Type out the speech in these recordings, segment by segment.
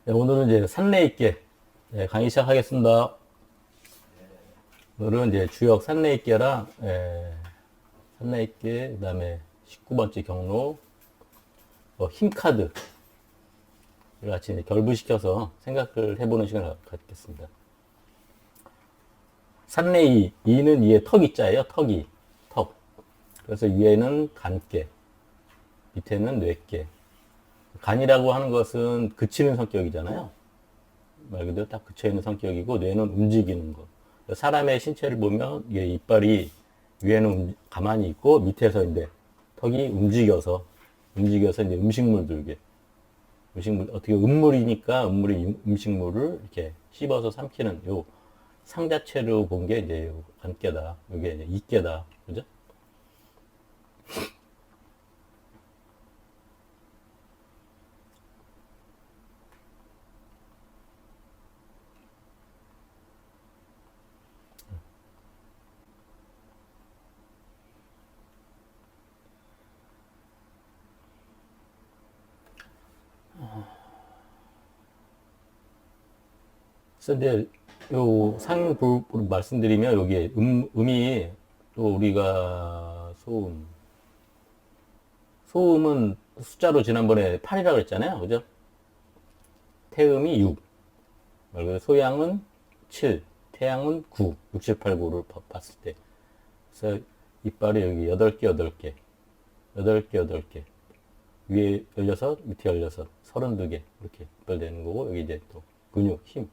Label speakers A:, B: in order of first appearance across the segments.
A: 네, 오늘은 이제 산내 있게 강의 시작하겠습니다. 오늘은 이제 주역 산내 있게랑 산내 있게 그다음에 19번째 경로 힘카드 같이 이제 결부시켜서 생각을 해보는 시간을 갖겠습니다. 산내 이는 이에 턱이자예요. 턱이 턱. 그래서 위에는 간께, 밑에는 뇌께. 간이라고 하는 것은 그치는 성격이잖아요. 말 그대로 딱 그쳐있는 성격이고, 뇌는 움직이는 것. 사람의 신체를 보면, 이게 이빨이 위에는 가만히 있고, 밑에서 이제 턱이 움직여서 이제 음식물 들게. 어떻게 음물이니까 음식물을 이렇게 씹어서 삼키는 요 상 자체로 본 게 이제 요 간깨다. 요게 이제 이깨다. 그죠? 그래서 이제 요 상을 말씀드리면 여기에 음이 또 우리가 소음은 숫자로 지난번에 8이라고 그랬잖아요. 그죠? 태음이 6, 소양은 7, 태양은 9, 6, 7, 8, 9를 봤을 때. 그래서 이빨이 여기 8개, 8개, 8개, 8개. 위에 16, 밑에 16, 32개. 이렇게 이빨 되는 거고, 여기 이제 또 근육, 힘.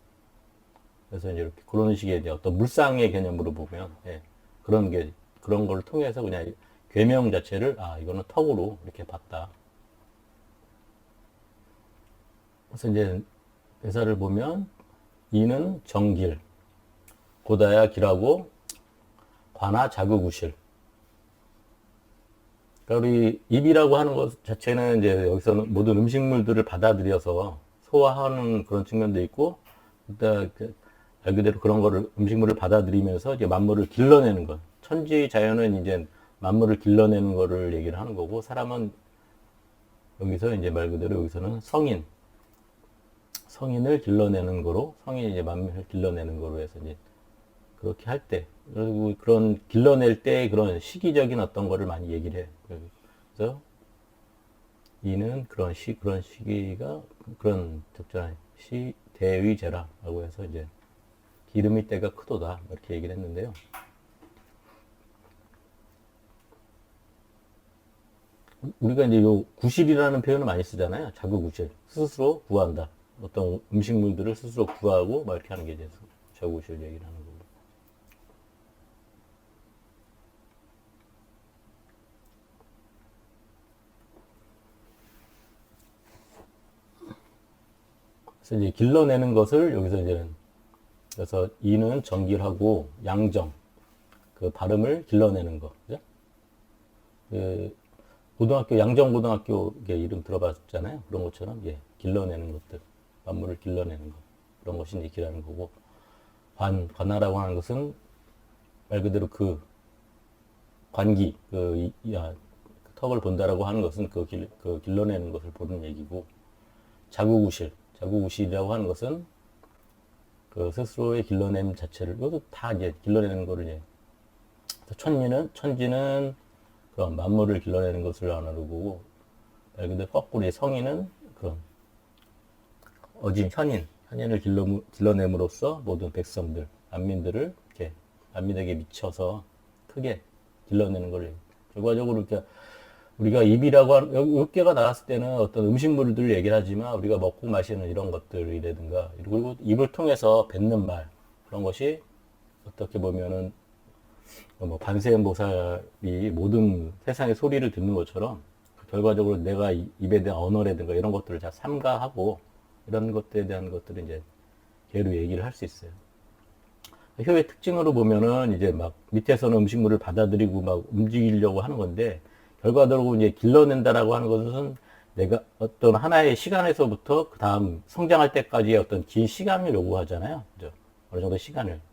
A: 그래서 이제 이렇게 그런 식의 이제 어떤 물상의 개념으로 보면, 그런 걸 통해서 그냥 괴명 자체를, 이거는 턱으로 이렇게 봤다. 그래서 이제 대사를 보면, 이는 정길, 고다야 길하고, 관하 자극우실. 그러니까 우리 입이라고 하는 것 자체는 이제 여기서는 모든 음식물들을 받아들여서 소화하는 그런 측면도 있고, 일단 말 그대로 그런 거를 음식물을 받아들이면서 이제 만물을 길러내는 것. 천지 자연은 이제 만물을 길러내는 거를 얘기를 하는 거고, 사람은 여기서 이제 말 그대로 여기서는 성인을 길러내는 거로, 성인이 이제 만물을 길러내는 거로 해서 이제 그렇게 할 때, 그리고 그런 길러낼 때 그런 시기적인 어떤 거를 많이 얘기를 해. 그래서 이는 그런 시기가 그런 적절한 대위제라라고 해서 이제 기름이 때가 크도다 이렇게 얘기를 했는데요. 우리가 이제 요 구실이라는 표현을 많이 쓰잖아요. 자구구실. 스스로 구한다. 어떤 음식물들을 스스로 구하고 막 이렇게 하는 게 이제 자구구실 얘기를 하는 거고. 그래서 이제 길러내는 것을 여기서 이제는 그래서 이는 정길하고 양정 그 발음을 길러내는 거. 그죠? 그 고등학교 양정고등학교 이름 들어봤잖아요. 그런 것처럼 길러내는 것들, 만물을 길러내는 것 그런 것이 이제 기라는 거고 관하라고 하는 것은 말 그대로 그 관기 그 턱을 본다라고 하는 것은 그 길러내는 것을 보는 얘기고 자구구실이라고 하는 것은 그 스스로의 길러냄 자체를 이것도 다 이제 길러내는 거를 이제 천지는 그런 만물을 길러내는 것을 하나로 보고 말 그대로 거꾸로 성인은 그런 현인을 길러냄으로써 모든 백성들 만민들을 이렇게 만민에게 미쳐서 크게 길러내는 걸 결과적으로 이렇게 우리가 입이라고 하는 육개가 나왔을 때는 어떤 음식물들 얘기를 하지만 우리가 먹고 마시는 이런 것들이라든가 그리고 입을 통해서 뱉는 말 그런 것이 어떻게 보면은 뭐 관세음보살이 모든 세상의 소리를 듣는 것처럼 결과적으로 내가 입에 대한 언어라든가 이런 것들을 다 삼가하고 이런 것들에 대한 것들을 이제 개로 얘기를 할 수 있어요. 효의 특징으로 보면은 이제 막 밑에서는 음식물을 받아들이고 막 움직이려고 하는 건데 결과적으로 이제 길러낸다라고 하는 것은 내가 어떤 하나의 시간에서부터 그 다음 성장할 때까지의 어떤 긴 시간을 요구하잖아요. 그죠? 어느 정도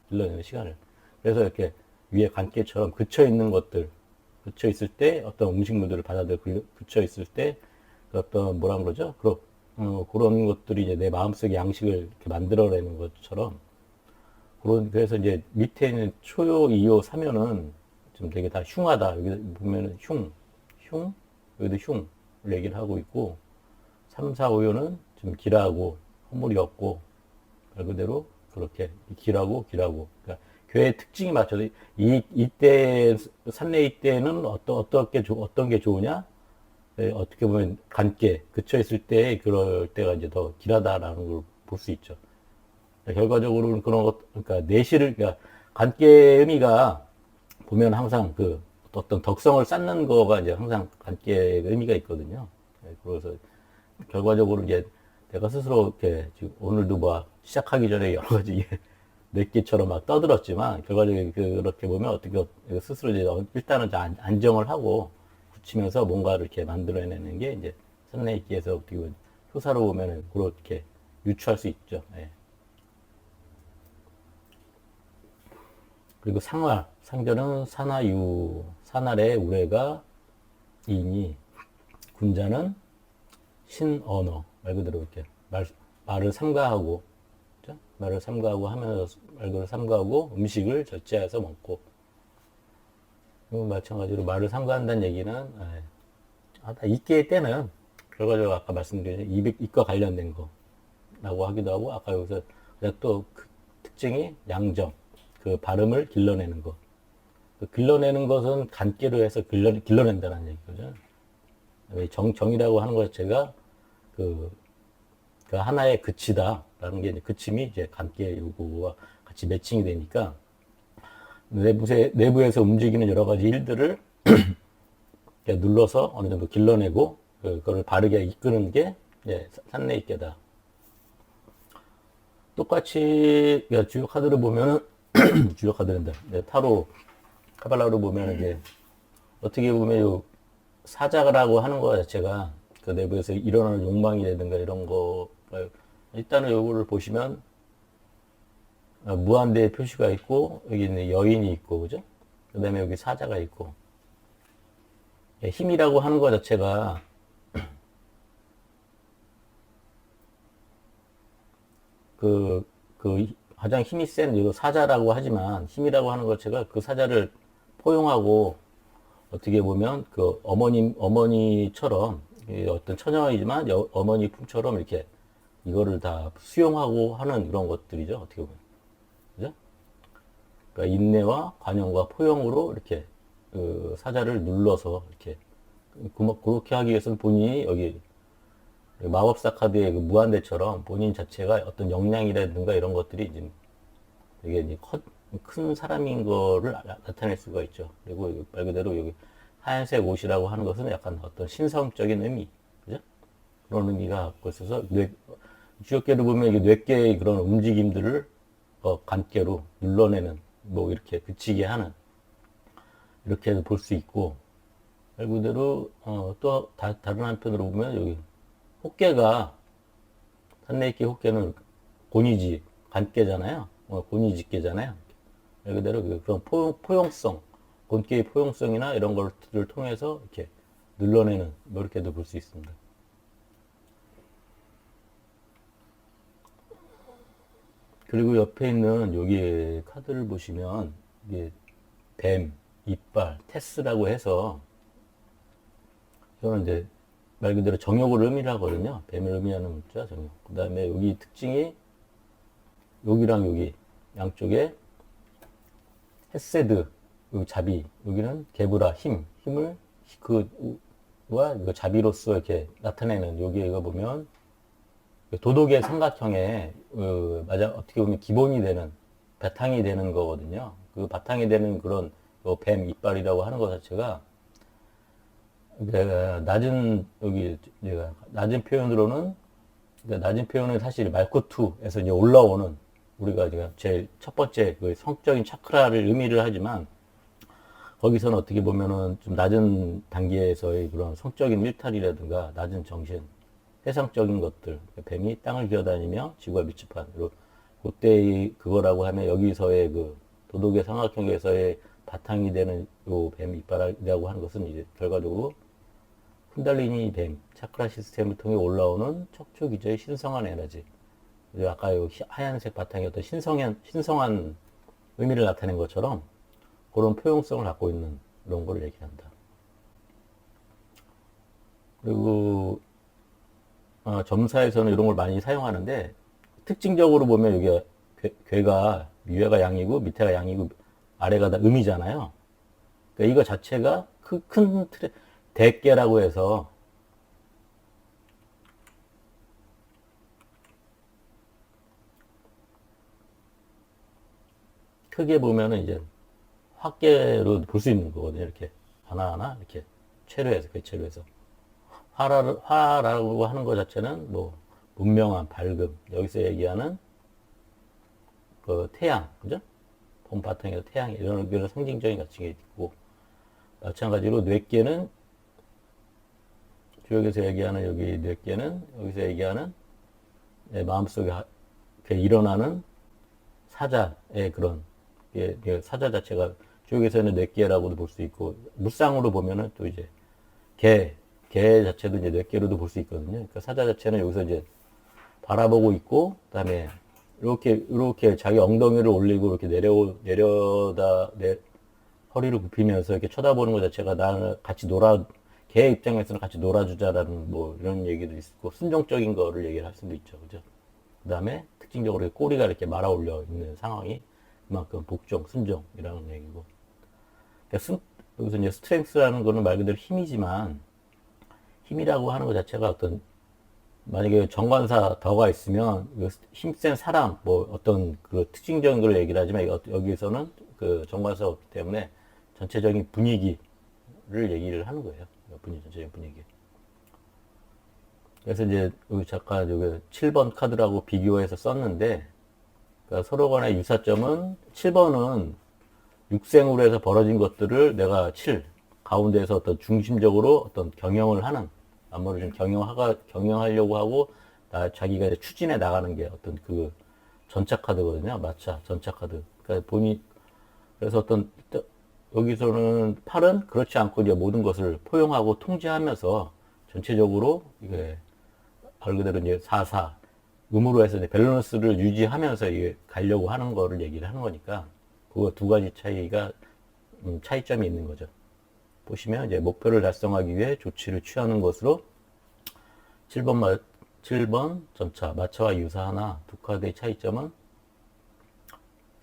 A: 길러내는 시간을. 그래서 이렇게 위에 관계처럼 그쳐 있는 것들, 그쳐 있을 때 어떤 음식물들을 받아들이고 그쳐 있을 때 어떤 뭐라 그러죠? 그런 것들이 이제 내 마음속의 양식을 이렇게 만들어내는 것처럼 그래서 이제 밑에 있는 초요, 이요, 사면은 좀 되게 다 흉하다. 여기 보면은 여기도 흉을 얘기를 하고 있고, 3, 4, 5요는 좀 길하고, 허물이 없고, 말 그대로 그렇게 길하고. 그러니까 교회의 특징이 맞춰서 이때, 산내 이때는 어떤 게 좋으냐? 네, 어떻게 보면 간께 그쳐 있을 때 그럴 때가 이제 더 길하다라는 걸 볼 수 있죠. 결과적으로는 그런 것, 그러니까 내실을, 그러니까 관계의 의미가 보면 항상 그 어떤 덕성을 쌓는 거가 이제 항상 관계의 의미가 있거든요. 네, 그래서 결과적으로 이제 내가 스스로 이렇게 지금 오늘도 뭐 시작하기 전에 여러 가지 뇌끼처럼 막 떠들었지만 결과적으로 그렇게 보면 어떻게 스스로 이제 일단은 안정을 하고 굳히면서 뭔가를 이렇게 만들어내는 게 이제 선내익기에서 어떻게 보면 효사로 보면은 그렇게 유추할 수 있죠. 네. 그리고 상절은 산하유, 산할의 우레가 이니, 군자는 신언어, 말 그대로 이렇게 말을 삼가하고, 그렇죠? 말을 삼가하고 하면서 말을 삼가하고 음식을 절제해서 먹고, 마찬가지로 말을 삼가한다는 얘기는, 이끼의 때는 결과적으로 아까 말씀드린 입과 관련된 거라고 하기도 하고, 아까 여기서 또 그 특징이 양정. 그 발음을 길러내는 것. 그 길러내는 것은 간계로 해서 길러낸다는 얘기거죠. 정이라고 하는 것 자체가 그 하나의 그치다라는 게 이제 그침이 이제 간계 요구와 같이 매칭이 되니까 내부에서 움직이는 여러 가지 일들을 눌러서 어느 정도 길러내고 그걸 바르게 이끄는 게 산내익계다. 똑같이 주요 카드를 보면은 주요 카드랜다. 타로 카발라로 보면 이제 어떻게 보면 요 사자라고 하는 거 자체가 그 내부에서 일어나는 욕망이라든가 이런 거 일단은 요거를 보시면 무한대의 표시가 있고 여기 있는 여인이 있고 그죠? 그다음에 여기 사자가 있고 힘이라고 하는 거 자체가 그 가장 힘이 센 이거 사자라고 하지만 힘이라고 하는 것 자체가 그 사자를 포용하고 어떻게 보면 그 어머니처럼 어떤 처녀이지만 어머니 품처럼 이렇게 이거를 다 수용하고 하는 그런 것들이죠. 어떻게 보면. 그죠? 그러니까 인내와 관용과 포용으로 이렇게 그 사자를 눌러서 이렇게 그렇게 하기 위해서는 본인이 여기 마법사 카드의 그 무한대처럼 본인 자체가 어떤 역량이라든가 이런 것들이 이제 되게 큰 사람인 거를 나타낼 수가 있죠. 그리고 말 그대로 여기 하얀색 옷이라고 하는 것은 약간 어떤 신성적인 의미, 그죠? 그런 의미가 갖고 있어서 주역계를 보면 이게 뇌계의 그런 움직임들을 간계로 눌러내는 뭐 이렇게 그치게 하는 이렇게 볼 수 있고 말 그대로 또 다른 한편으로 보면 여기 호계가 산내익계 호계는 곤이지 간계잖아요. 곤이지계잖아요. 말 그대로 그런 포용성, 곤계의 포용성이나 이런 것들을 통해서 이렇게 눌러내는 뭐 이렇게도 볼 수 있습니다. 그리고 옆에 있는 여기 카드를 보시면 이게 뱀, 이빨, 테스라고 해서 이거는 이제 말 그대로 정욕을 의미를 하거든요. 뱀을 의미하는 문자 정욕. 그 다음에 여기 특징이 여기랑 여기 양쪽에 헤세드, 여기 자비, 여기는 게브라, 힘을 그와 자비로서 이렇게 나타내는 여기가 보면 도덕의 삼각형에 맞아 어떻게 보면 기본이 되는 바탕이 되는 거거든요. 그 바탕이 되는 그런 뱀 이빨이라고 하는 것 자체가 낮은 표현으로는 낮은 표현은 사실 말쿠투에서 이제 올라오는 우리가 지금 제일 첫 번째 그 성적인 차크라를 의미를 하지만 거기서는 어떻게 보면은 좀 낮은 단계에서의 그런 성적인 일탈이라든가 낮은 정신, 세상적인 것들, 뱀이 땅을 기어다니며 지구와 밀집한 그때의 그거라고 하면 여기서의 그 도덕의 삼각형에서의 바탕이 되는 요 뱀 이빨이라고 하는 것은 이제 결과적으로 쿤달리니 뱀, 차크라 시스템을 통해 올라오는 척추 기저의 신성한 에너지. 아까 요 하얀색 바탕이 어떤 신성한 의미를 나타낸 것처럼 그런 포용성을 갖고 있는 그런 걸 얘기한다. 그리고 점사에서는 이런 걸 많이 사용하는데 특징적으로 보면 이게 괴가 위에가 양이고 밑에가 양이고 아래가 다 음이잖아요. 그러니까 이거 자체가 큰 틀에 대괴라고 해서 크게 보면은 이제 확계로 볼 수 있는 거거든요. 이렇게 하나하나 이렇게 체류해서 괴체류해서 화라고 하는 것 자체는 뭐 분명한 밝음, 여기서 얘기하는 그 태양, 그죠? 봄 바탕에서 태양 이런 상징적인 가치가 있고, 마찬가지로 뇌계는 주역에서 얘기하는 여기 뇌계는 여기서 얘기하는 내 마음속에 일어나는 사자의 그런 사자 자체가 주역에서는 뇌계라고도 볼 수 있고, 물상으로 보면은 또 이제 개 자체도 이제 뇌계로도 볼 수 있거든요. 그러니까 사자 자체는 여기서 이제 바라보고 있고, 그다음에 이렇게 자기 엉덩이를 올리고 이렇게 허리를 굽히면서 이렇게 쳐다보는 것 자체가 나는 같이 개 입장에서는 같이 놀아주자라는 뭐 이런 얘기도 있고, 순종적인 거를 얘기를 할 수도 있죠. 그죠? 그 다음에 특징적으로 꼬리가 이렇게 말아 올려 있는 상황이 그만큼 복종, 순종이라는 얘기고. 그러니까 여기서 이제 스트렝스라는 거는 말 그대로 힘이지만, 힘이라고 하는 것 자체가 만약에 정관사 덕가 있으면 힘센 사람 뭐 어떤 그 특징적인 걸 얘기를 하지만 여기서는 그 정관사가 없기 때문에 전체적인 분위기를 얘기를 하는 거예요. 전체적인 분위기. 그래서 이제 여기 잠깐 여기 7번 카드라고 비교해서 썼는데, 그러니까 서로 간의 유사점은 7번은 육생으로 해서 벌어진 것들을 내가 가운데에서 어떤 중심적으로 어떤 경영을 하는, 안무를 좀 경영하려고 하고, 자기가 이제 추진해 나가는 게 어떤 그 전차 카드거든요. 마차, 전차 카드. 그러니까 그래서 여기서는 8은 그렇지 않고 이제 모든 것을 포용하고 통제하면서 전체적으로 이게 말 그대로 이제 4, 음으로 해서 이제 밸런스를 유지하면서 이게 가려고 하는 거를 얘기를 하는 거니까, 그 두 가지 차이점이 있는 거죠. 보시면 이제 목표를 달성하기 위해 조치를 취하는 것으로 7번 전차, 마차와 유사하나 두 카드의 차이점은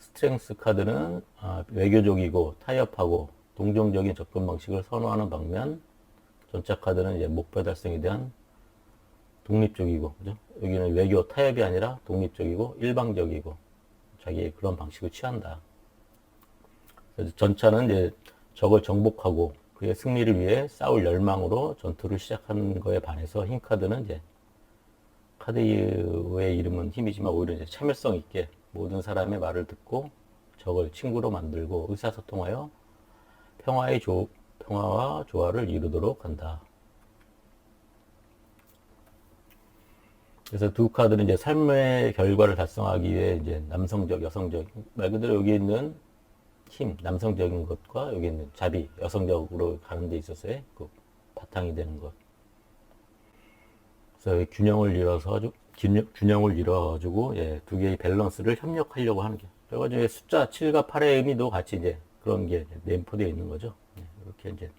A: 스트렝스 카드는 외교적이고 타협하고 동정적인 접근 방식을 선호하는 반면, 전차 카드는 이제 목표 달성에 대한 독립적이고, 그죠? 여기는 외교 타협이 아니라 독립적이고 일방적이고 자기의 그런 방식을 취한다. 그래서 전차는 이제 적을 정복하고 그의 승리를 위해 싸울 열망으로 전투를 시작하는 거에 반해서, 힘 카드는 이제 카드의 이름은 힘이지만 오히려 이제 참을성 있게 모든 사람의 말을 듣고 적을 친구로 만들고 의사소통하여 평화와 조화를 이루도록 한다. 그래서 두 카드는 이제 삶의 결과를 달성하기 위해 이제 남성적, 여성적, 말 그대로 여기 있는 힘, 남성적인 것과 여기 있는 자비, 여성적으로 가는 데 있어서의 그 바탕이 되는 것. 그래서 균형을 이뤄가지고, 두 개의 밸런스를 협력하려고 하는 게. 그래가지고 숫자 7과 8의 의미도 같이 이제 그런 게 내포되어 있는 거죠. 이렇게 이제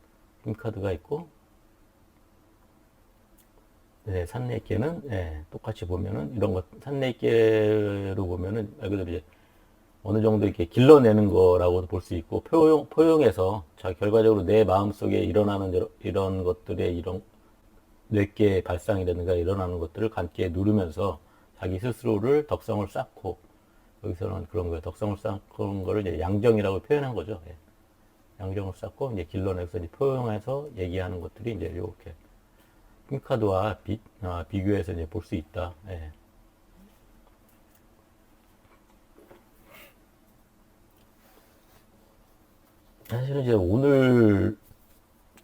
A: 힘 카드가 있고, 산내계는 똑같이 보면은 이런 것, 산내계로 보면은 말 그대로 이제 어느 정도 이렇게 길러내는 거라고도 볼 수 있고, 포용해서 결과적으로 내 마음속에 일어나는 이런 것들의 이런 뇌계 발상이라든가 일어나는 것들을 함께 누르면서 자기 스스로를 덕성을 쌓고, 여기서는 그런 거예요. 덕성을 쌓는 거를 이제 양정이라고 표현한 거죠. 양정을 쌓고 이제 길러내서 이제 포용해서 얘기하는 것들이 이제 이렇게 힘카드와 비교해서 이제 볼 수 있다. 사실은 이제 오늘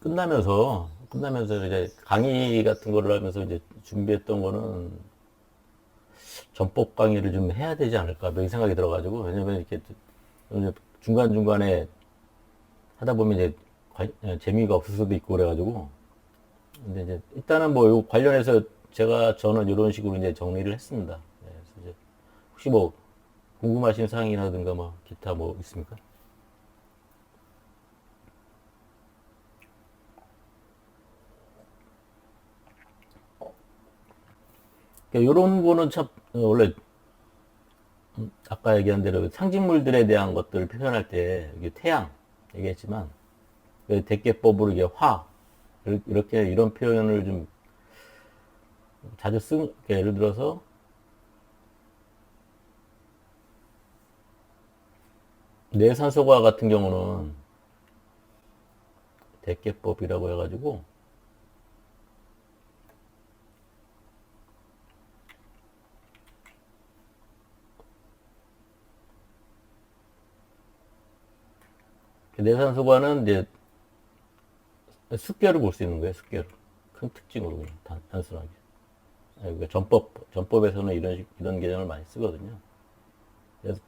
A: 끝나면서 이제 강의 같은 거를 하면서 이제 준비했던 거는 전법 강의를 좀 해야 되지 않을까, 뭐 이 생각이 들어가지고. 왜냐면 이렇게 중간중간에 하다 보면 이제 재미가 없을 수도 있고 그래가지고 근데 이제 일단은 뭐 요 관련해서 저는 이런 식으로 이제 정리를 했습니다. 네, 그래서 이제 혹시 뭐 궁금하신 사항이라든가 뭐 기타 뭐 있습니까? 그러니까 이런 거는 참 원래 아까 얘기한 대로 상징물들에 대한 것들을 표현할 때 이게 태양 얘기했지만 대개법으로 이게 화 이렇게 이런 표현을 좀 자주 예를 들어서 내산소과 같은 경우는 대개법이라고 해가지고 내산소과는 이제 숫결을 볼 수 있는 거예요. 숫결 큰 특징으로 그냥 단순하게. 그러니까 전법에서는 이런 개념을 많이 쓰거든요. 그래서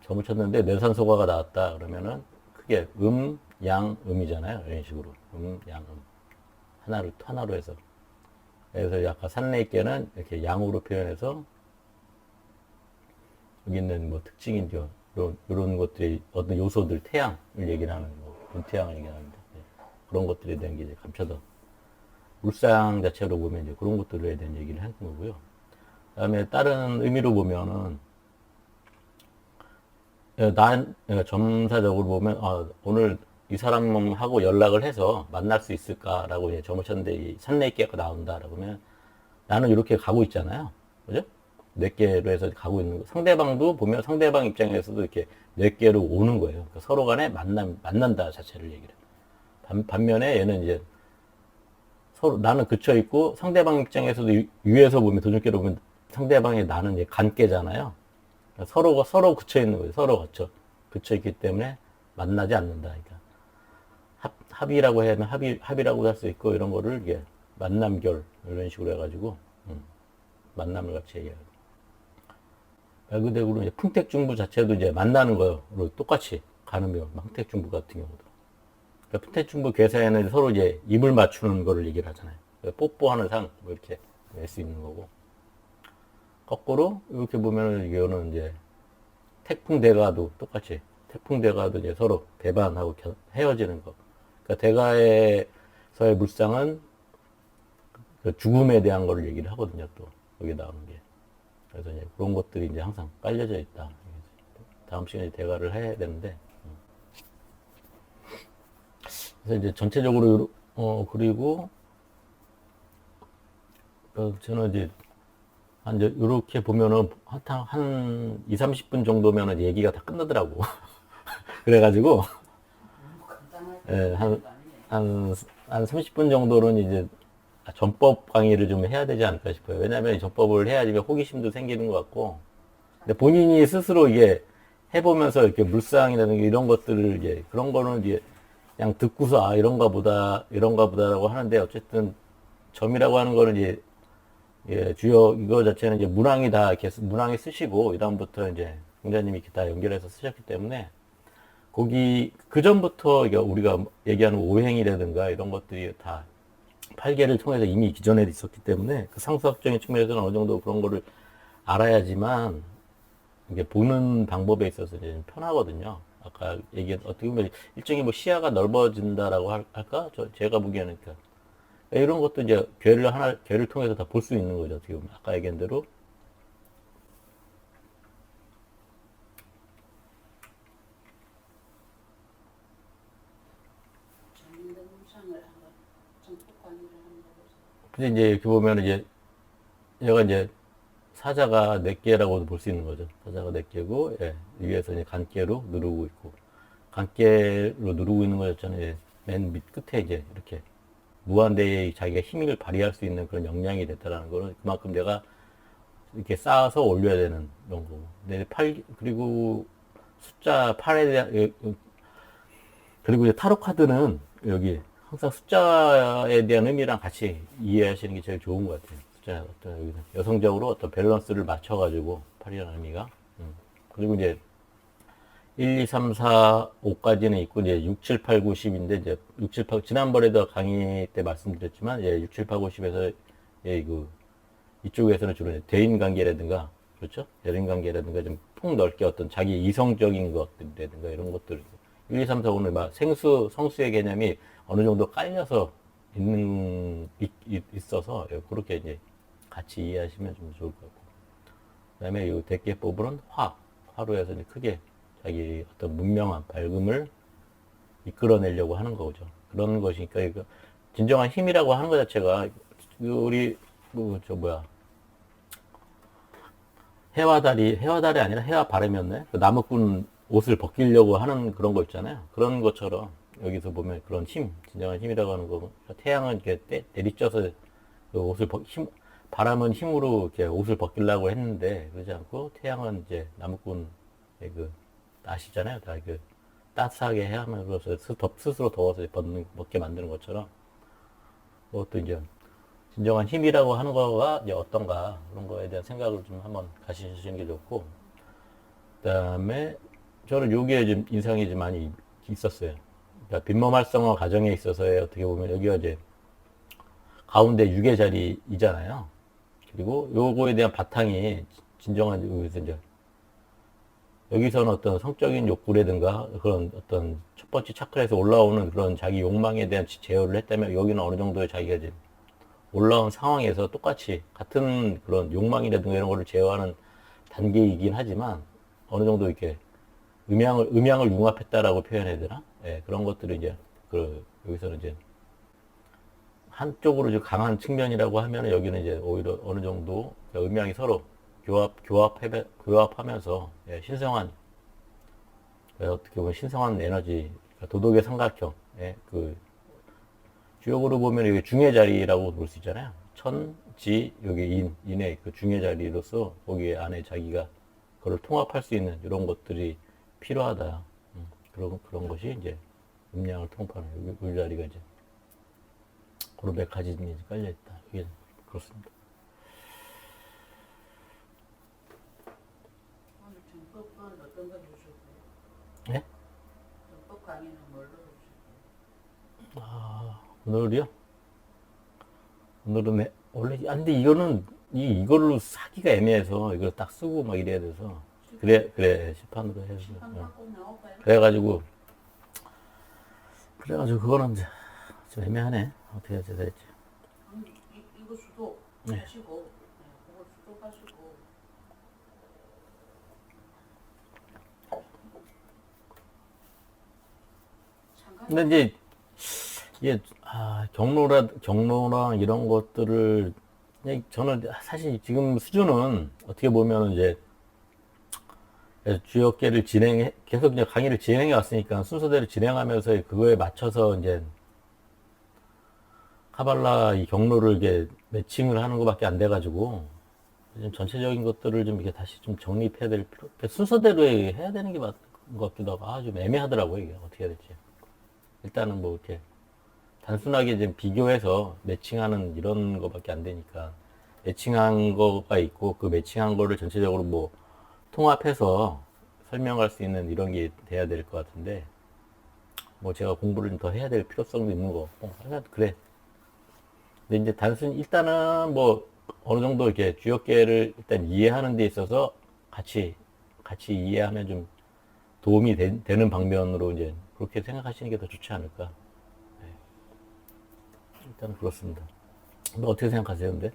A: 점을 쳤는데 내산소과가 나왔다 그러면은 크게 양, 음이잖아요. 이런 식으로 양, 하나로 해서. 그래서 약간 산레이께는 이렇게 양으로 표현해서 여기 있는 뭐 특징인지 이런 것들이 어떤 요소들 태양을 얘기를 하는 거, 분태양을 얘기하는데 그런 것들에 대한 게 이제 감춰서 물상 자체로 보면 이제 그런 것들에 대한 얘기를 하는 거고요. 그다음에 다른 의미로 보면은 점사적으로 보면 오늘 이 사람하고 연락을 해서 만날 수 있을까라고 이제 점을 쳤는데 이 산내기가 나온다라고 하면 나는 이렇게 가고 있잖아요. 그죠? 몇 개로 해서 가고 있는 거. 상대방도 보면 상대방 입장에서도 이렇게 몇 개로 오는 거예요. 그러니까 서로 간에 만난다 자체를 얘기를 해요. 반면에 얘는 이제 서로 나는 그쳐 있고 상대방 입장에서도 위에서 보면 도전계로 보면 상대방의 나는 이제 간계잖아요. 그러니까 서로 그쳐 있는 거예요. 서로 그쳐 있기 때문에 만나지 않는다. 그러니까 합의라고 해야 하면 합의라고 할 수 있고 이런 거를 이게 만남결 이런 식으로 해가지고 만남을 같이 얘기해요. 말 그대로 이제 풍택중부 자체도 이제 만나는 거로 똑같이 가는 묘. 풍택중부 같은 경우도. 그러니까 풍택중부 괴사에는 서로 이제 입을 맞추는 거를 얘기를 하잖아요. 그러니까 뽀뽀하는 상, 뭐 이렇게 낼 수 있는 거고. 거꾸로, 이렇게 보면은 이거는 이제 태풍대가도 똑같이. 태풍대가도 이제 서로 배반하고 헤어지는 거. 그러니까 대가에서의 물상은 그 죽음에 대한 거를 얘기를 하거든요, 또. 여기 나오는 게. 그래서 이제 그런 것들이 이제 항상 깔려져 있다. 다음 시간에 대화를 해야 되는데. 그래서 이제 전체적으로, 그리고, 저는 이제, 요렇게 보면은, 한 2, 30분 정도면은 얘기가 다 끝나더라고. 그래가지고, 예, 한 30분 정도는 이제 전법 강의를 좀 해야 되지 않을까 싶어요. 왜냐면 전법을 해야지 호기심도 생기는 것 같고, 근데 본인이 스스로 이게 해보면서 이렇게 물상이라든가 이런 것들을 이제 그런 거는 이제 그냥 듣고서 이런가 보다라고 하는데 어쨌든 점이라고 하는 거는 이제 주요 이거 자체는 이제 문항이 다 계속 문항에 쓰시고 이다음부터 이제 공자님이 이렇게 다 연결해서 쓰셨기 때문에 거기 그 전부터 우리가 얘기하는 오행이라든가 이런 것들이 다 팔계를 통해서 이미 기존에 있었기 때문에 그 상수학적인 측면에서는 어느 정도 그런 거를 알아야지만 이게 보는 방법에 있어서 이제 좀 편하거든요. 아까 얘기한 어떻게 보면 일종의 뭐 시야가 넓어진다라고 할까? 제가 보기에는 그러니까 이런 것도 이제 괴를 통해서 다 볼 수 있는 거죠. 어떻게 보면 아까 얘기한 대로 근데 이제 이렇게 보면 이제 얘가 이제 사자가 네 개라고도 볼 수 있는 거죠. 사자가 네 개고 위에서 이제 간개로 누르고 있고 간개로 누르고 있는 거였잖아요. 맨 밑 끝에 이제 이렇게 무한대의 자기가 힘을 발휘할 수 있는 그런 역량이 됐다라는 거는 그만큼 내가 이렇게 쌓아서 올려야 되는 이런 거고. 그리고 숫자 8에 대한, 그리고 이제 타로 카드는 여기 항상 숫자에 대한 의미랑 같이 이해하시는 게 제일 좋은 것 같아요. 숫자 어떤 여성적으로 어떤 밸런스를 맞춰가지고 8이라는 의미가. 그리고 이제 1, 2, 3, 4, 5까지는 있고, 이제 6, 7, 8, 9, 10인데, 이제 6, 7, 8, 지난번에도 강의 때 말씀드렸지만, 예, 6, 7, 8, 9, 10에서, 예, 이쪽에서는 주로 이제 대인 관계라든가, 그렇죠? 대인 관계라든가 좀 폭넓게 어떤 자기 이성적인 것들이라든가 이런 것들. 1, 2, 3, 4, 5는 막 성수의 개념이 어느 정도 깔려서 있어서, 예, 그렇게 이제 같이 이해하시면 좀 좋을 것 같고. 그 다음에 이 대개법은 화로 해서 이제 크게 자기 어떤 문명한 밝음을 이끌어내려고 하는 거죠. 그런 것이니까 이거 진정한 힘이라고 하는 것 자체가 우리 저 뭐야 해와 달이 아니라 해와 바람이었네. 그 나무꾼 옷을 벗기려고 하는 그런 거 있잖아요. 그런 것처럼 여기서 보면 그런 힘, 진정한 힘이라고 하는 거. 태양은 이렇게 내리쪄서 그 바람은 힘으로 이렇게 옷을 벗기려고 했는데 그러지 않고 태양은 이제 나무꾼의 그 아시잖아요. 다 그 따스하게 해야 함으로써 스스로 더워서 벗게 만드는 것처럼 그것도 이제 진정한 힘이라고 하는 거가 이제 어떤가 그런 거에 대한 생각을 좀 한번 가지시는 게 좋고 그다음에 저는 요게 좀 인상이 좀 많이 있었어요. 그러니까 빈몸 활성화 과정에 있어서의 어떻게 보면 여기가 이제 가운데 유계 자리이잖아요. 그리고 요거에 대한 바탕이 진정한 여기서 이제 여기서는 어떤 성적인 욕구라든가 그런 어떤 첫 번째 차크에서 올라오는 그런 자기 욕망에 대한 제어를 했다면 여기는 어느 정도의 자기가 이제 올라온 상황에서 똑같이 같은 그런 욕망이라든가 이런 거를 제어하는 단계이긴 하지만 어느 정도 이렇게 음양을 융합했다라고 표현해야 되나? 예, 그런 것들을 이제 여기서는 이제 한쪽으로 좀 강한 측면이라고 하면 여기는 이제 오히려 어느 정도 음양이 서로 교합하면서 예, 어떻게 보면 신성한 에너지, 그러니까 도덕의 삼각형, 예, 주역으로 보면 이게 중의 자리라고 볼 수 있잖아요. 천, 지, 여기 인의 그 중의 자리로서 거기에 안에 자기가 그걸 통합할 수 있는 이런 것들이 필요하다. 그런 것이 이제 음양을 통합하는 이 자리가 이제 그런 메커니즘이 깔려 있다. 이게 그렇습니다.
B: 오늘 정법은 어떤 거 주셨어요?
A: 네?
B: 정법 강의는 뭘로 주셨어요?
A: 오늘이요? 오늘은 원래 근데 이거는 이걸로 사기가 애매해서 이걸 딱 쓰고 막 이래야 돼서 그래 시판으로 해서
B: 시간 갖고 나올까요?
A: 그래가지고 그거는 이제 좀 애매하네. 어떻게 해야 될지.
B: 이거 수도
A: 네.
B: 하시고, 네, 그걸 수도하시고.
A: 근데 이제 이게 경로랑 이런 것들을 그냥 저는 사실 지금 수준은 어떻게 보면 이제 주역계를 계속 이제 강의를 진행해 왔으니까 순서대로 진행하면서 그거에 맞춰서 이제 카발라 이 경로를 이게 매칭을 하는 것밖에 안 돼가지고 좀 전체적인 것들을 좀 이렇게 다시 좀 정립해야 될 순서대로 해야 되는 게 맞는 것 같기도 하고 좀 애매하더라고요 이게 어떻게 해야 될지. 일단은 뭐 이렇게 단순하게 좀 비교해서 매칭하는 이런 거밖에 안 되니까 매칭한 거가 있고 그 매칭한 거를 전체적으로 뭐 통합해서 설명할 수 있는 이런 게 돼야 될 것 같은데 뭐 제가 공부를 좀 더 해야 될 필요성도 있는 거 같고 하여간 그래. 근데 이제 일단은 뭐 어느 정도 이렇게 주역계를 일단 이해하는 데 있어서 같이 이해하면 좀 도움이 되는 방면으로 이제 그렇게 생각하시는 게 더 좋지 않을까. 일단 그렇습니다. 근데 어떻게 생각하세요, 근데?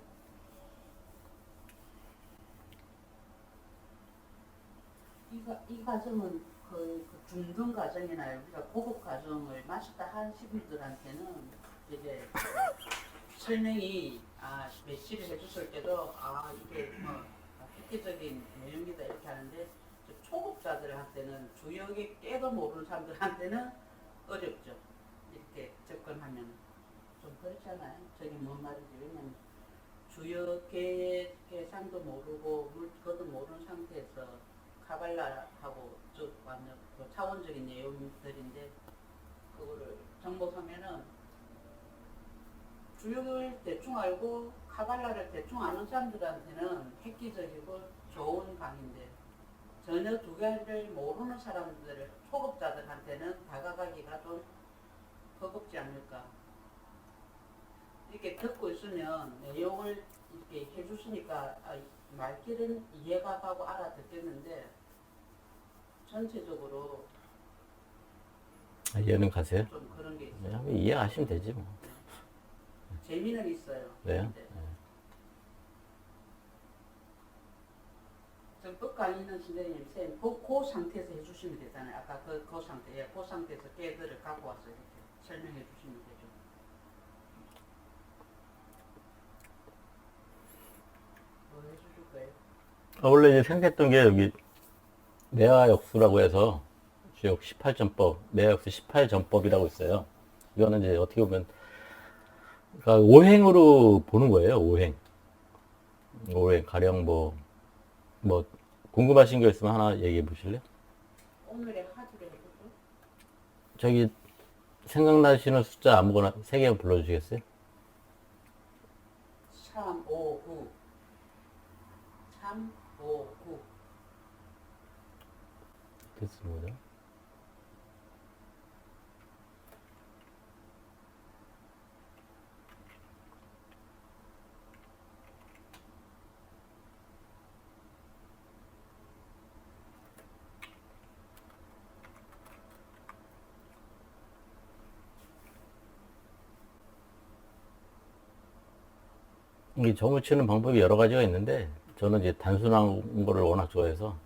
B: 이 과정은 그 중등 과정이나 우리가 고급 과정을 마스터 하신 분들한테는 되게 설명이 메시를 해줬을 때도 이게 뭐 획기적인 내용이다 이렇게 하는데 초급자들한테는 주역이 깨도 모르는 사람들한테는 어렵죠. 이렇게 접근하면 좀 그렇잖아요. 저게 뭔 말인지. 왜냐면 주역 계산도 모르고 그것도 모르는 상태에서 카발라하고 쭉 완전 차원적인 내용들인데 그거를 정복하면은 주역을 대충 알고 카발라를 대충 아는 사람들한테는 획기적이고 좋은 강의인데 전혀 두 개를 모르는 사람들, 초급자들한테는 다가가기가 좀 버겁지 않을까. 이렇게 듣고 있으면 내용을 이렇게 해주시니까 말귀는 이해가 가고 알아듣겠는데 전체적으로
A: 이해는 가세요?
B: 좀 그런 게 있어요.
A: 그냥 이해하시면 되지 뭐.
B: 재미는 있어요.
A: 네.
B: 근데 전법 강의는 선생님, 쌤, 그 상태에서 해주시면 되잖아요. 아까 그 상태, 예, 그 상태에서 걔들을 갖고 와서 이렇게 설명해 주시면 되죠. 뭐 해주실 거예요?
A: 원래 이제 생각했던 게 여기 내화역수라고 해서 주역 18전법, 내화역수 18전법이라고 있어요. 이거는 이제 어떻게 보면 그러니까 오행으로 보는 거예요. 오행. 가령 뭐 궁금하신 거 있으면 하나 얘기해 보실래요?
B: 오늘의 하주를 해보죠.
A: 저기 생각나시는 숫자 아무거나 3개 불러주시겠어요?
B: 3, 5, 9. 3, 5, 9.
A: 됐습니다. 이 점을 치는 방법이 여러 가지가 있는데 저는 이제 단순한 거를 워낙 좋아해서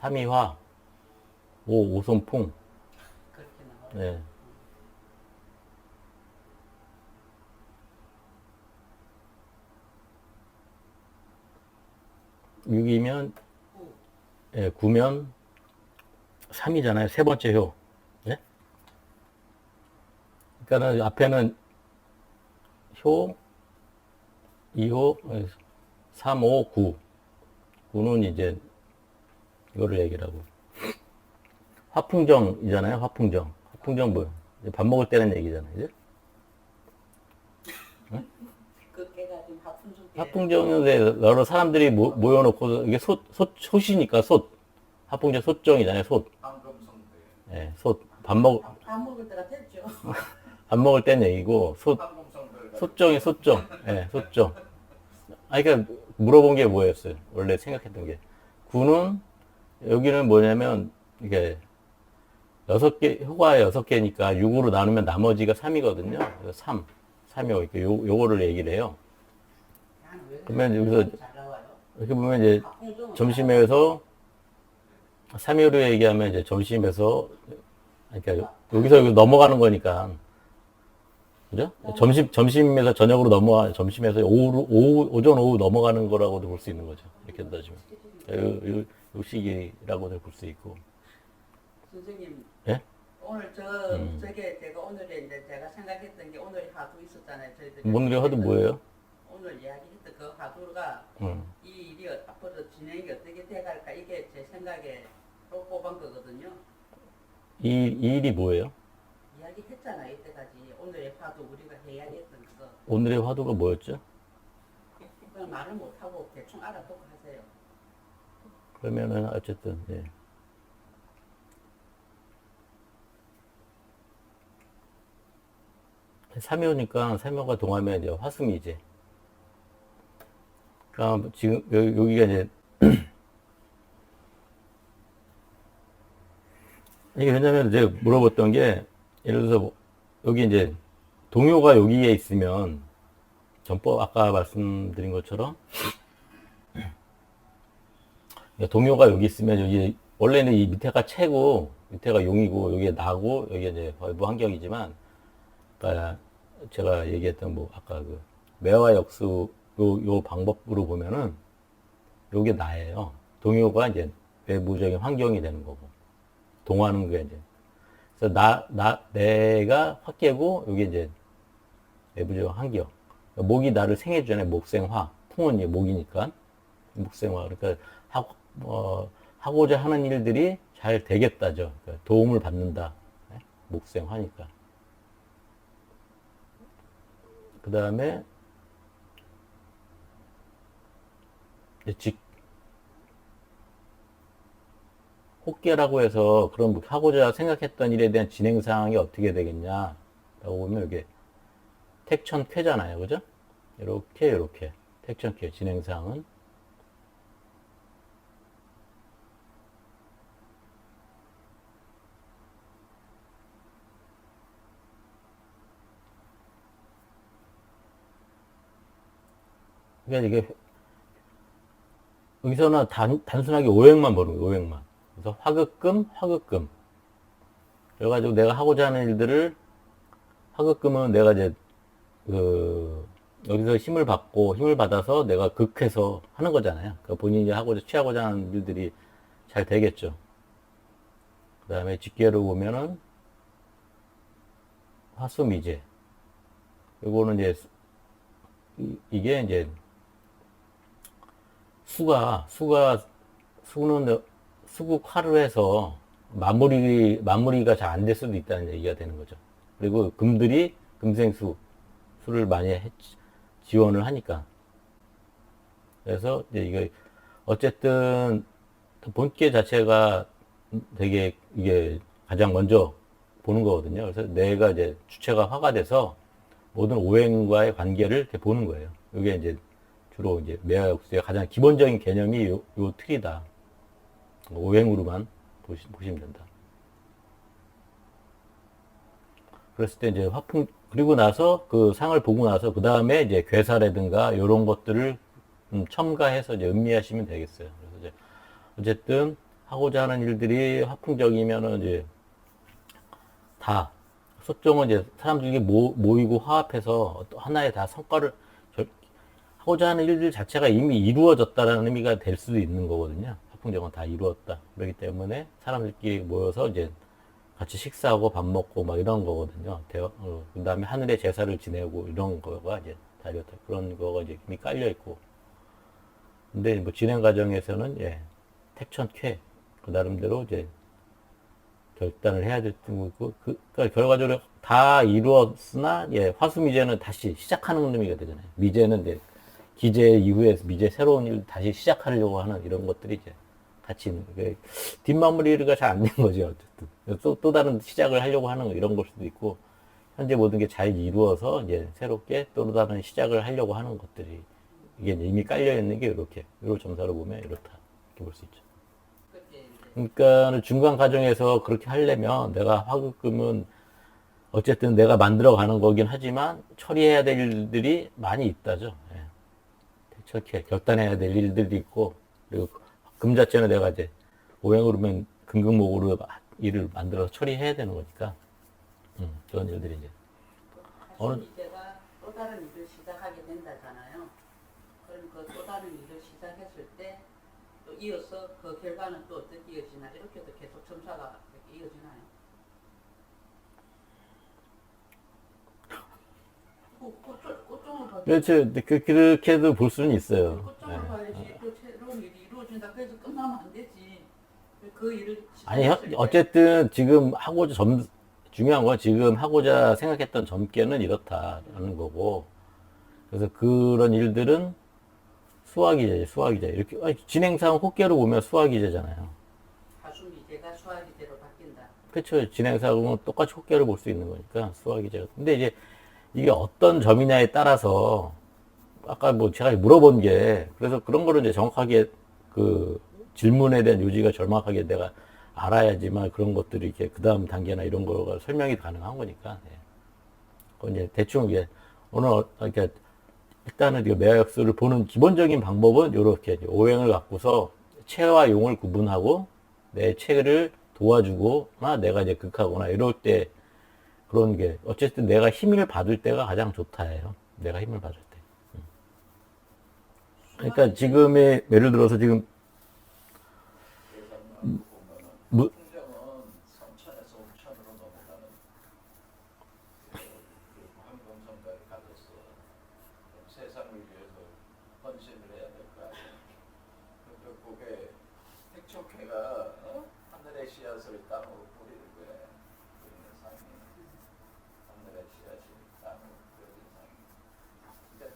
A: 3이화, 5손풍.
B: 그렇게 나와요.
A: 네. 6이면,
B: 9.
A: 예, 9면 3이잖아요. 세 번째 효. 네? 그러니까는 앞에는 효, 2호, 3, 5, 9. 9는 이제 이거를 얘기를 하고. 화풍정이잖아요. 화풍정. 화풍정 뭐예요? 밥 먹을 때는 얘기잖아요. 그죠?
B: 그 개가 지금 하품중 개.
A: 화풍정인데 여러 사람들이 모여놓고 이게 솥이니까 솥. 화풍정 솥정이잖아요. 솥.
C: 황금성대.
A: 예,
B: 밥 먹을 때가 됐죠.
A: 밥 먹을 땐 얘기고
C: 황금성대를
A: 솥정이 솥정. 예, 솥정. 그러니까 물어본 게 뭐였어요? 원래 생각했던 게. 구는 여기는 뭐냐면 이게 6개, 효가 6개니까 6으로 나누면 나머지가 3이거든요. 그래서 3이 이렇게 요거를 얘기를 해요. 그러면 여기서
B: 잘 나와요.
A: 이렇게 보면 이제
B: 하품중은
A: 점심에서 3.15로 얘기하면 이제 점심에서 그러니까 여기서 여기 넘어가는 거니까 그죠? 점심에서 저녁으로 점심에서 오전 오후 넘어가는 거라고도 볼 수 있는 거죠. 이렇게 따지면 요 시기라고도 볼 수 있고.
B: 선생님,
A: 예?
B: 오늘 저게 제가 오늘에 이제 제가 생각했던 게 오늘 하도 있었잖아요. 저희들이.
A: 오늘의 화두 뭐예요?
B: 오늘 이야기했던 그 하도가 이 일이 앞으로 진행이 어떻게 돼갈까 이게 제 생각에 또 뽑은 거거든요.
A: 이 일이 뭐예요?
B: 이야기했잖아요. 이때까지 오늘의 화도 우리가 해야 했던 그거.
A: 오늘의 화두가 뭐였죠?
B: 그냥 말을 못하고 대충 알아보고 하세요.
A: 그러면은 어쨌든 예. 삼효니까 삼효가 동하면 이제 화수미지. 그럼 지금 여기가 이제 이게 왜냐면 이제 물어봤던 게 예를 들어서 여기 이제 동요가 여기에 있으면 전법 아까 말씀드린 것처럼 동요가 여기 있으면 여기 원래는 이 밑에가 채고 밑에가 용이고 여기에 나고 여기에 이제 벌부 환경이지만 그러니까 제가 얘기했던 뭐 아까 그 매화 역수 요 방법으로 보면은 요게 나예요. 동요가 이제 외부적인 환경이 되는 거고 동하는 게 이제 그래서 내가 화깨고 여기 이제 외부적인 환경. 목이 나를 생해주잖아요. 목생화. 풍은 이제 목이니까 목생화. 그러니까 하고자 하는 일들이 잘 되겠다죠. 그러니까 도움을 받는다. 목생화니까. 그 다음에 혹계라고 해서 그럼 하고자 생각했던 일에 대한 진행 사항이 어떻게 되겠냐 라고 보면 이게 택천쾌잖아요. 그죠? 이렇게 택천쾌 진행 사항은 그러니까 이게 여기서는 단순하게 오행만 보는 거예요. 오행만. 그래서 화급금. 그래가지고 내가 하고자 하는 일들을 화급금은 내가 이제 여기서 힘을 받아서 내가 극해서 하는 거잖아요. 그러니까 본인이 취하고자 하는 일들이 잘 되겠죠. 그 다음에 직계로 보면은 화수미제. 요거는 이제 이게 이제 수는 수국화를 해서 마무리가 잘 안 될 수도 있다는 얘기가 되는 거죠. 그리고 금들이 수를 많이 지원을 하니까. 그래서 이게 어쨌든 본계 자체가 되게 이게 가장 먼저 보는 거거든요. 그래서 내가 이제 주체가 화가 돼서 모든 오행과의 관계를 이렇게 보는 거예요. 이게 이제 주로 이제 매화역수의 가장 기본적인 개념이 요 틀이다. 오행으로만 보시면 된다. 그랬을 때 이제 그리고 나서 그 상을 보고 나서 그 다음에 이제 괴사라든가 이런 것들을 첨가해서 이제 음미하시면 되겠어요. 그래서 이제 어쨌든 하고자 하는 일들이 화풍적이면은 이제 다 소점은 이제 사람들이 모이고 화합해서 하나의 다 성과를 하고자 하는 일들 자체가 이미 이루어졌다라는 의미가 될 수도 있는 거거든요. 화풍적은 다 이루었다. 그렇기 때문에 사람들끼리 모여서 이제 같이 식사하고 밥 먹고 막 이런 거거든요. 그 다음에 하늘에 제사를 지내고 이런 거가 이제 다 이렇다. 그런 거가 이제 이미 깔려 있고. 근데 뭐 진행 과정에서는 택천쾌 그 나름대로 이제 결단을 해야 될 거고, 그러니까 결과적으로 다 이루었으나 화수미제는 다시 시작하는 의미가 되잖아요. 미제는 이제 기제 이후에 미제 새로운 일 다시 시작하려고 하는 이런 것들이 이제 같이 있는 거예요. 뒷마무리가 잘 안 된 거죠. 어쨌든 또 다른 시작을 하려고 하는 이런 걸 수도 있고, 현재 모든 게 잘 이루어서 이제 새롭게 또 다른 시작을 하려고 하는 것들이 이게 이미 깔려 있는 게 이렇게 이런 점사로 보면 이렇다 이렇게 볼 수 있죠. 그러니까 중간 과정에서 그렇게 하려면 내가 화급금은 어쨌든 내가 만들어가는 거긴 하지만 처리해야 될 일들이 많이 있다죠. 저렇게 결단해야 될 일들이 있고, 그리고 금 자체는 내가 이제 오행으로면 금극목으로 일을 만들어서 처리해야 되는 거니까 그런 일들이 이제
B: 어느 이제가 또 다른 일을 시작하게 된다잖아요. 그럼 그 또 다른 일을 시작했을 때 또 이어서 그 결과는 또 어떻게 이어지나 이렇게도 계속 점사가 이어지나요? 꽃종을 봐도
A: 그렇죠. 그렇게도 볼 수는 있어요.
B: 꽃종을 봐야지 또 새로운 일이 이루어진다 그래서 끝나면 안 되지. 그 일을
A: 아니,
B: 시작했을 때
A: 어쨌든 지금 중요한 건 지금 하고자 생각했던 점괘는 이렇다라는 거고, 그래서 그런 일들은 수화기제. 이렇게, 진행상 혹계로 보면 수화기제잖아요.
B: 하수미제가 수화기제로 바뀐다.
A: 그렇죠. 진행상은 똑같이 혹계를 볼 수 있는 거니까 수화기제가. 근데 이제 이게 어떤 점이냐에 따라서 아까 뭐 제가 물어본 게 그래서 그런 거를 이제 정확하게 그 질문에 대한 요지가 정확하게 내가 알아야지만 그런 것들이 이렇게 그 다음 단계나 이런 거가 설명이 가능한 거니까. 그건 이제 대충 이게 오늘 이렇게 일단은 매화역수를 보는 기본적인 방법은 이렇게 오행을 갖고서 체와 용을 구분하고 내 체를 도와주거나 내가 이제 극하거나 이럴 때 그런 게 어쨌든 내가 힘을 받을 때가 가장 좋다예요. 내가 힘을 받을 때. 그러니까 지금의 예를 들어서 지금 무,
C: 풍경은 선천에서 온천으로 넘어가는 황금성까지 가졌어. 그럼 세상을 위해서 헌신을 해야 될 거 아니야. 그러니까 그게 택초캐가 하늘의 씨앗을 땅으로 뿌리는 거야. 그런 상이 하늘의 씨앗이 땅으로 뿌려진 상이.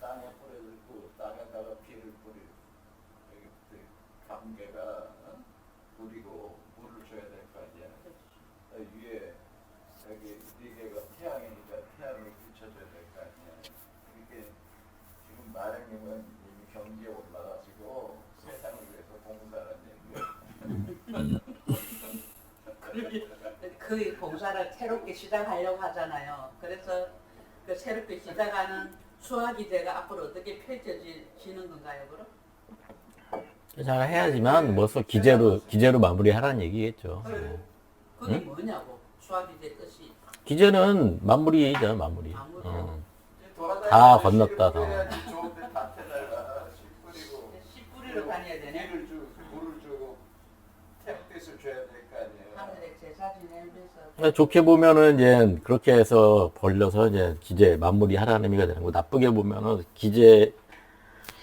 C: 땅에 뿌려주고 땅에다가 비를 뿌리고 감개가 뿌리고 물을 줘야 될 거 아니야. 위에 여기 네개가 태양이니까 태양을 비춰줘야 될 거 아니야. 이렇게 지금 마령님은 이미 경지에 올라가지고 세상을 위해서 봉사하는 얘기예요.
B: 그 봉사를 새롭게 시작하려고 하잖아요. 그래서 그 새롭게 시작하는 수학이제가 앞으로 어떻게 펼쳐지는 건가요, 그럼?
A: 잘 해야지만 뭐서 기재로 마무리하라는 얘기겠죠.
B: 그게
A: 응?
B: 뭐냐고 수학이제 뜻이.
A: 기재는 마무리죠, 마무리.
B: 마무리.
A: 다 건넜다, 다.
C: 좋은데 밭에다가 씨 뿌리고
B: 씨 뿌리러 다녀야 되네.
C: 물을 주고 태양빛을 줘야 될 거 아니에요.
B: 하늘에 제사 지내면서.
A: 그러니까 좋게 보면은 이제 그렇게 해서 벌려서 이제 기재 마무리하라는 의미가 되는 거고, 나쁘게 보면은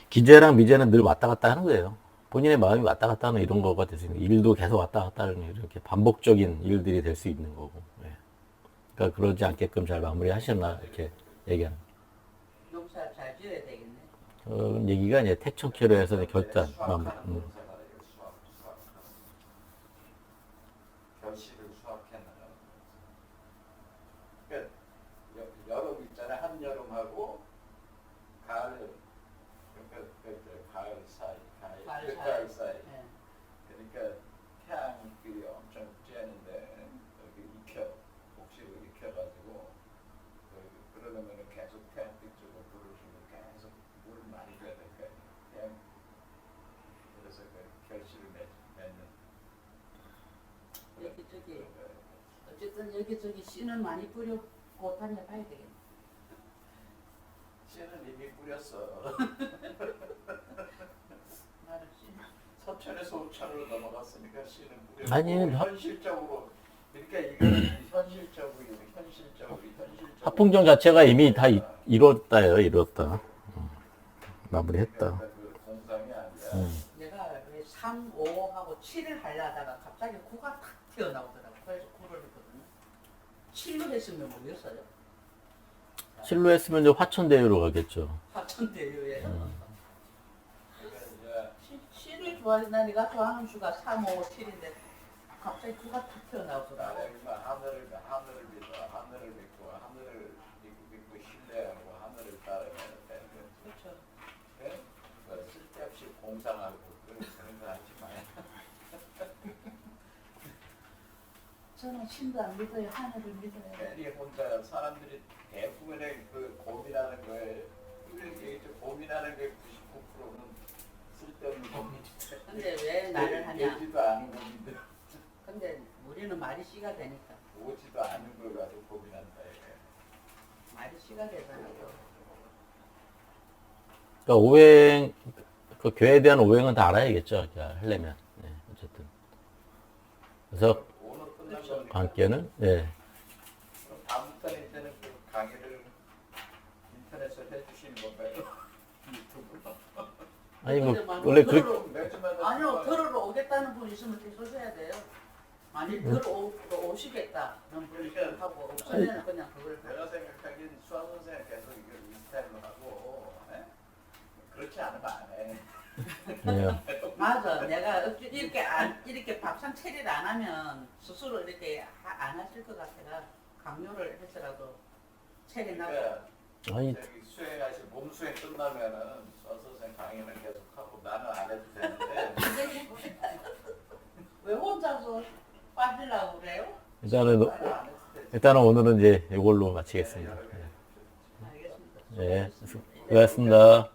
A: 기재랑 미재는 늘 왔다 갔다 하는 거예요. 본인의 마음이 왔다 갔다 하는 이런 거가 될 수 있는, 일도 계속 왔다 갔다 하는 이렇게 반복적인 일들이 될 수 있는 거고. 예. 그러니까 그러지 않게끔 잘 마무리하셨나 이렇게 얘기하는.
B: 농사 잘 지어야 되겠네.
A: 얘기가 이제 택청캐로 해서 결단 마무리.
C: 결실을 수확해나가는 그러니까 여름 있잖아요. 한여름하고 가을 가을 사이 가을 사이
B: 네.
C: 그러니까 태양길이 엄청 쬐는데 여기 복식을 익혀가지고 그러려면 계속 태양빛 쪽으로 물을 주고 계속 물을 많이 줘야 될 거예요. 태양 그래서 그 결실을 맺는
B: 여기저기 어쨌든 여기저기 씨는 많이 뿌리고 다녀봐야 되겠네.
C: 씨는 이미 뿌렸어.
B: 나는 씨.
C: 서천에서 우천으로 넘어갔으니까 씨는 뿌렸고
A: 아니,
C: 현실적으로 그러니까 이거는 현실적으로
A: 합풍정 자체가 이미 다 이뤘다. 마무리했다.
C: 그 공상이 아니라
B: 내가 왜 3, 5하고 7을 하려다가 갑자기 9가 탁 튀어나오더라고. 그래서 9를 했거든요. 7로 했으면 뭐였어요?
A: 7로 했으면 이제 화천대유로 가겠죠.
B: 화천대유에.
C: 그러니까 이제
B: 7을 좋아한다. 내가 좋아하는 수가 3, 5, 7인데 갑자기 9가 탁 튀어나오더라고.
C: 나는 하늘을 믿어 하늘을 믿고 하늘을 믿고 신뢰하고 하늘을 따르면 되는 거지.
B: 그렇죠.
C: 네? 쓸데없이 공상하고 그런 거 하지 마요.
B: 저는 신도 안 믿어요. 하늘을 믿어요.
C: 괜히 혼자 사람들이 대부분의 그 고민하는 거에 고민하는 게 99%는 쓸데없는 고민인데.
B: 근데 왜 말을 하냐?
C: 되지도 않은 고민들.
B: 근데 우리는 말이 씨가 되니까.
C: 오지도 않은 걸 가지고 고민한다 이게.
B: 말이 씨가 되잖아요.
A: 그러니까 오행, 그 교회에 대한 오행은 다 알아야겠죠. 하려면. 네, 어쨌든. 그래서
C: 오늘 끝난
B: 그렇죠.
C: 거니까.
A: 관계는, 예.
C: 그럼 다음부터는 이제는 그 강의를 인터넷에 해주시는 건가요? 유튜브로?
A: 아니, 뭐,
B: 근데 막
A: 원래
B: 들으러-
A: 그,
C: 매주마다
B: 아니요, 들으러 오겠다는 분 있으면 계속 해야 돼요. 아니, 오시겠다는 분이
C: 그러니까
B: 하고, 없으면 그냥 그걸
C: 내가 생각하기엔 수학 선생님 계속 이걸 인스타일로 하고 에? 그렇지 않으면 안 해.
A: 예.
B: 맞아. 내가 이렇게 밥상 처리를 안 하면 스스로 이렇게 안 하실 것 같아가 강요를 해서라도 처리나고.
C: 그러니까
A: 아니,
C: 저기 몸 수행 끝나면은 수학 선생님 강의는 계속 하고 나는 안 해도 되는데
B: 왜 혼자서 빠지려고 그래요?
A: 일단은,
C: 나는 안 해도 되지.
A: 일단은 오늘은 이제 이걸로 마치겠습니다.
B: 알겠습니다.
A: 예. 수고하셨습니다.